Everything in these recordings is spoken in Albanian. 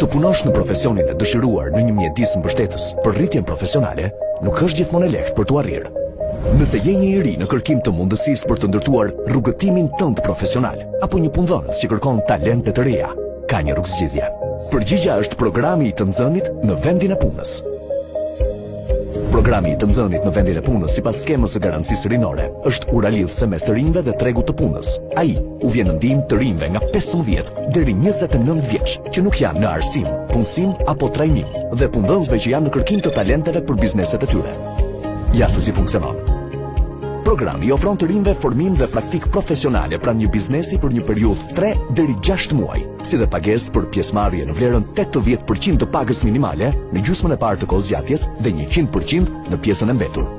Të punosh në profesionin e dëshiruar në një mjedis mbështetës për rritjen profesionale nuk është gjithmonë e lehtë për t'u arrirë. Nëse je një i ri në kërkim të mundësisë për të ndërtuar rrugëtimin tënd profesional, apo një punëdhënës që kërkon talente të reja, ka një rrugëzgjidhje. Përgjigjja është programi i të nxënit në vendin e punës. Programi i të nxënit në vendin e punës sipas skemës së garancisë rinore është uralidhse mes të rinjve dhe tregut të punës. Ai u vjen në ndihmë të rinjve nga 15 deri 29 vjeç që nuk janë në arsim, punësim apo trajnim dhe punëdhënësve që janë në kërkim të talenteve për bizneset e tyre. Ja se si funksionon. Programi ofron të rinjve formim dhe praktik profesionale pranë një biznesi për një periudhë 3 deri 6 muaj, si dhe pagesë për pjesëmarrje në vlerën 80% të pagës minimale në gjysmën e parë të kohëzgjatjes dhe 100% në pjesën e mbetur.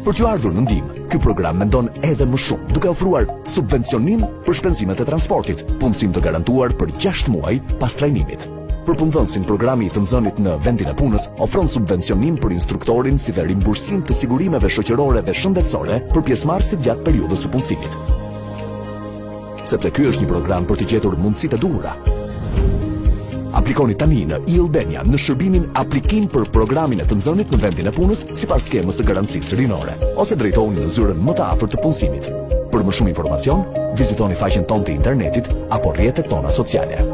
Për t'ju ardhur në ndihmë, ky program mendon edhe më shumë, duke ofruar subvencionim për shpenzimet e transportit, punësim të garantuar për 6 muaj pas trajnimit. Për punëdhënësin, programi i të nxënit në vendin e punës ofron subvencionim për instruktorin si dhe rimbursim të sigurimeve shoqërore dhe shëndetësore për pjesëmarrësit gjatë periudhës së punësimit. Sepse ky është një program për të gjetur mundësitë e duhura. Aplikoni tani në e-Albania në shërbimin aplikim për programin e të nxënit në vendin e punës sipas skemës së garancisë rinore, ose drejtohuni në zyrën më të afërt të punësimit. Për më shumë informacion, vizitoni faqen tonë të internetit apo rrjetet tona sociale.